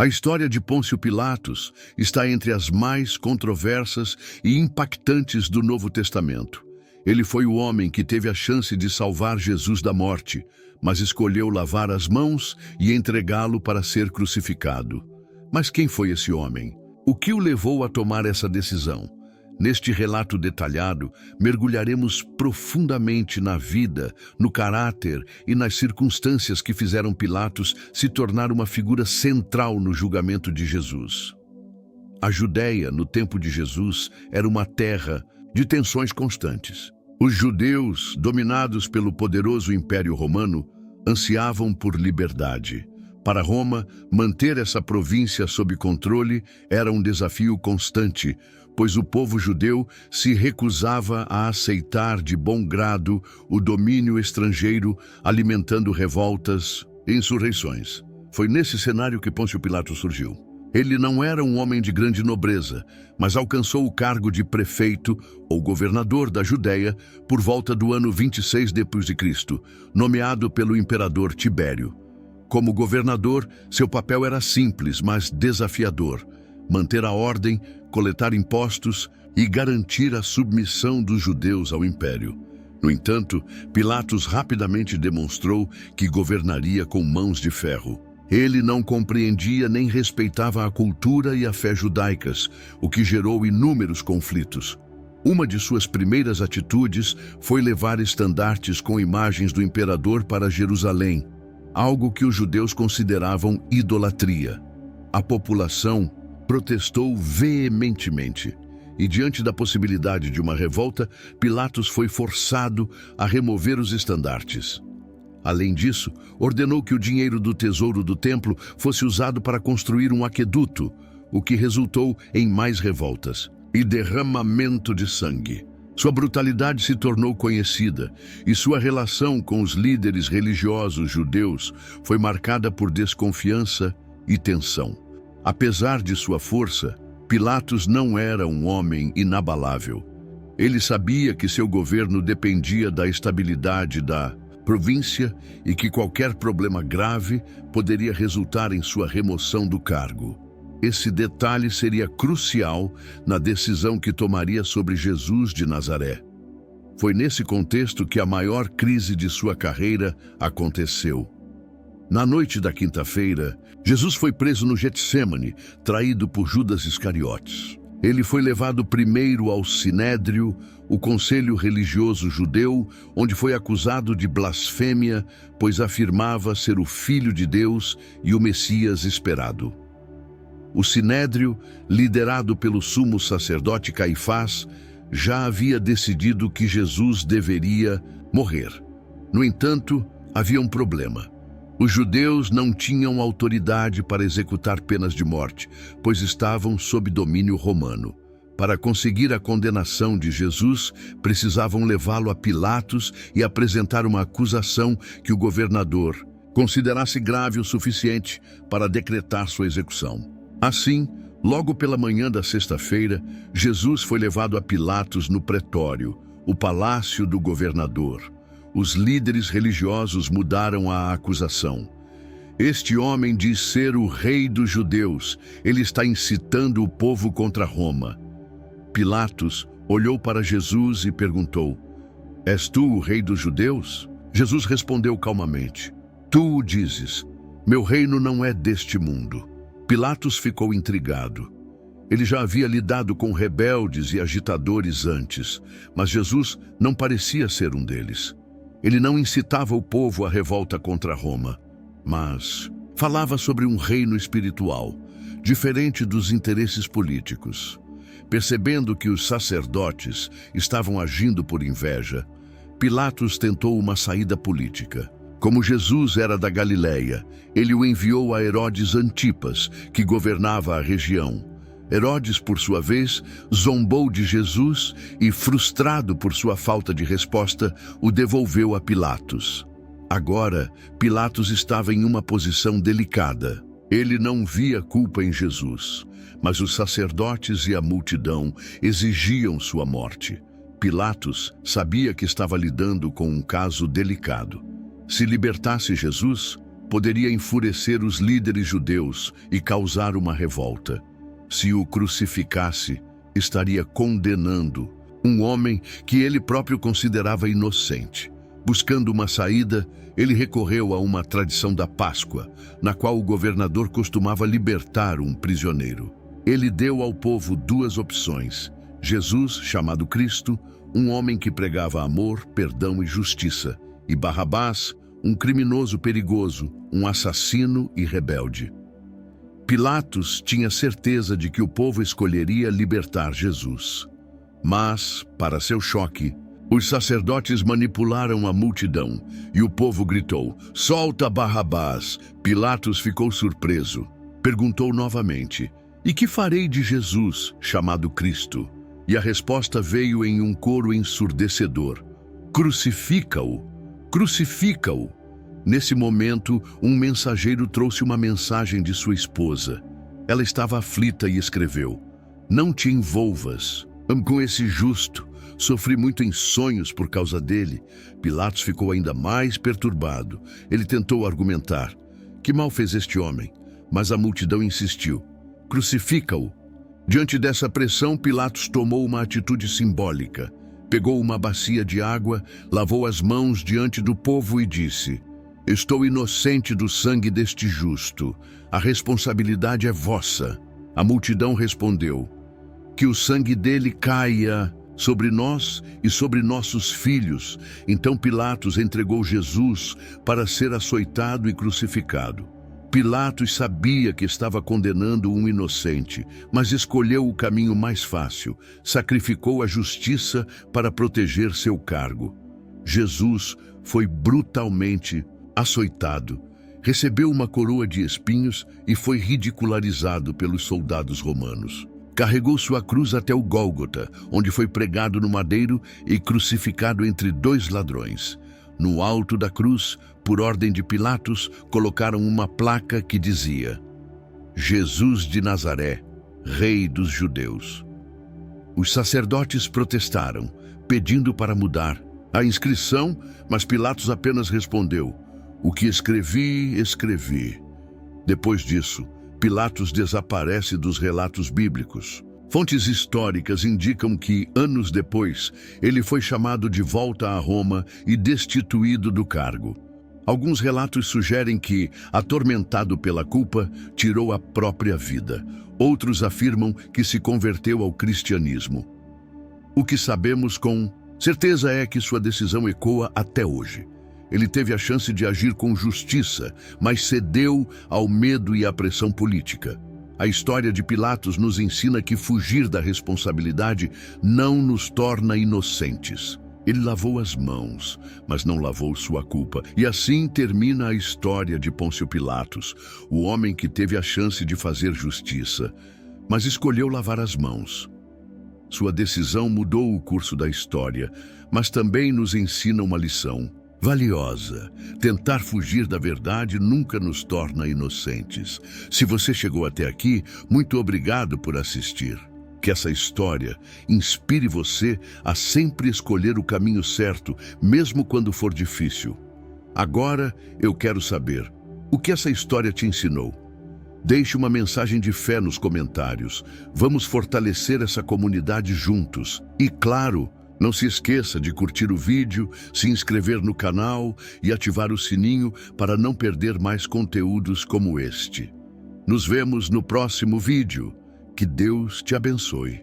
A história de Pôncio Pilatos está entre as mais controversas e impactantes do Novo Testamento. Ele foi o homem que teve a chance de salvar Jesus da morte, mas escolheu lavar as mãos e entregá-lo para ser crucificado. Mas quem foi esse homem? O que o levou a tomar essa decisão? Neste relato detalhado, mergulharemos profundamente na vida, no caráter e nas circunstâncias que fizeram Pilatos se tornar uma figura central no julgamento de Jesus. A Judéia, no tempo de Jesus, era uma terra de tensões constantes. Os judeus, dominados pelo poderoso Império Romano, ansiavam por liberdade. Para Roma, manter essa província sob controle era um desafio constante, pois o povo judeu se recusava a aceitar de bom grado o domínio estrangeiro, alimentando revoltas e insurreições. Foi nesse cenário que Pôncio Pilatos surgiu. Ele não era um homem de grande nobreza, mas alcançou o cargo de prefeito ou governador da Judéia por volta do ano 26 d.C., nomeado pelo imperador Tibério. Como governador, seu papel era simples, mas desafiador: manter a ordem, coletar impostos e garantir a submissão dos judeus ao império. No entanto, Pilatos rapidamente demonstrou que governaria com mãos de ferro. Ele não compreendia nem respeitava a cultura e a fé judaicas, o que gerou inúmeros conflitos. Uma de suas primeiras atitudes foi levar estandartes com imagens do imperador para Jerusalém, algo que os judeus consideravam idolatria. A população protestou veementemente, e diante da possibilidade de uma revolta, Pilatos foi forçado a remover os estandartes. Além disso, ordenou que o dinheiro do tesouro do templo fosse usado para construir um aqueduto, o que resultou em mais revoltas e derramamento de sangue. Sua brutalidade se tornou conhecida, e sua relação com os líderes religiosos judeus foi marcada por desconfiança e tensão. Apesar de sua força, Pilatos não era um homem inabalável. Ele sabia que seu governo dependia da estabilidade da província e que qualquer problema grave poderia resultar em sua remoção do cargo. Esse detalhe seria crucial na decisão que tomaria sobre Jesus de Nazaré. Foi nesse contexto que a maior crise de sua carreira aconteceu. Na noite da quinta-feira, Jesus foi preso no Getsêmani, traído por Judas Iscariotes. Ele foi levado primeiro ao Sinédrio, o conselho religioso judeu, onde foi acusado de blasfêmia, pois afirmava ser o Filho de Deus e o Messias esperado. O Sinédrio, liderado pelo sumo sacerdote Caifás, já havia decidido que Jesus deveria morrer. No entanto, havia um problema. Os judeus não tinham autoridade para executar penas de morte, pois estavam sob domínio romano. Para conseguir a condenação de Jesus, precisavam levá-lo a Pilatos e apresentar uma acusação que o governador considerasse grave o suficiente para decretar sua execução. Assim, logo pela manhã da sexta-feira, Jesus foi levado a Pilatos no pretório, o palácio do governador. Os líderes religiosos mudaram a acusação. Este homem diz ser o rei dos judeus. Ele está incitando o povo contra Roma. Pilatos olhou para Jesus e perguntou: És tu o rei dos judeus? Jesus respondeu calmamente: Tu o dizes. Meu reino não é deste mundo. Pilatos ficou intrigado. Ele já havia lidado com rebeldes e agitadores antes, mas Jesus não parecia ser um deles. Ele não incitava o povo à revolta contra Roma, mas falava sobre um reino espiritual, diferente dos interesses políticos. Percebendo que os sacerdotes estavam agindo por inveja, Pilatos tentou uma saída política. Como Jesus era da Galileia, ele o enviou a Herodes Antipas, que governava a região. Herodes, por sua vez, zombou de Jesus e, frustrado por sua falta de resposta, o devolveu a Pilatos. Agora, Pilatos estava em uma posição delicada. Ele não via culpa em Jesus, mas os sacerdotes e a multidão exigiam sua morte. Pilatos sabia que estava lidando com um caso delicado. Se libertasse Jesus, poderia enfurecer os líderes judeus e causar uma revolta. Se o crucificasse, estaria condenando um homem que ele próprio considerava inocente. Buscando uma saída, ele recorreu a uma tradição da Páscoa, na qual o governador costumava libertar um prisioneiro. Ele deu ao povo duas opções: Jesus, chamado Cristo, um homem que pregava amor, perdão e justiça, e Barrabás, um criminoso perigoso, um assassino e rebelde. Pilatos tinha certeza de que o povo escolheria libertar Jesus. Mas, para seu choque, os sacerdotes manipularam a multidão e o povo gritou: "Solta Barrabás!" Pilatos ficou surpreso. Perguntou novamente: "E que farei de Jesus, chamado Cristo?" E a resposta veio em um coro ensurdecedor: "Crucifica-o! Crucifica-o!" Nesse momento, um mensageiro trouxe uma mensagem de sua esposa. Ela estava aflita e escreveu: "Não te envolvas com esse justo. Sofri muito em sonhos por causa dele." Pilatos ficou ainda mais perturbado. Ele tentou argumentar: "Que mal fez este homem?" Mas a multidão insistiu: "Crucifica-o!" Diante dessa pressão, Pilatos tomou uma atitude simbólica. Pegou uma bacia de água, lavou as mãos diante do povo e disse: "Estou inocente do sangue deste justo. A responsabilidade é vossa." A multidão respondeu: "Que o sangue dele caia sobre nós e sobre nossos filhos." Então Pilatos entregou Jesus para ser açoitado e crucificado. Pilatos sabia que estava condenando um inocente, mas escolheu o caminho mais fácil. Sacrificou a justiça para proteger seu cargo. Jesus foi brutalmente açoitado, recebeu uma coroa de espinhos e foi ridicularizado pelos soldados romanos. Carregou sua cruz até o Gólgota, onde foi pregado no madeiro e crucificado entre dois ladrões. No alto da cruz, por ordem de Pilatos, colocaram uma placa que dizia: "Jesus de Nazaré, Rei dos Judeus." Os sacerdotes protestaram, pedindo para mudar a inscrição, mas Pilatos apenas respondeu: "O que escrevi, escrevi." Depois disso, Pilatos desaparece dos relatos bíblicos. Fontes históricas indicam que, anos depois, ele foi chamado de volta a Roma e destituído do cargo. Alguns relatos sugerem que, atormentado pela culpa, tirou a própria vida. Outros afirmam que se converteu ao cristianismo. O que sabemos com certeza é que sua decisão ecoa até hoje. Ele teve a chance de agir com justiça, mas cedeu ao medo e à pressão política. A história de Pilatos nos ensina que fugir da responsabilidade não nos torna inocentes. Ele lavou as mãos, mas não lavou sua culpa. E assim termina a história de Pôncio Pilatos, o homem que teve a chance de fazer justiça, mas escolheu lavar as mãos. Sua decisão mudou o curso da história, mas também nos ensina uma lição valiosa. Tentar fugir da verdade nunca nos torna inocentes. Se você chegou até aqui, muito obrigado por assistir. Que essa história inspire você a sempre escolher o caminho certo, mesmo quando for difícil. Agora eu quero saber, o que essa história te ensinou? Deixe uma mensagem de fé nos comentários. Vamos fortalecer essa comunidade juntos. E claro, não se esqueça de curtir o vídeo, se inscrever no canal e ativar o sininho para não perder mais conteúdos como este. Nos vemos no próximo vídeo. Que Deus te abençoe.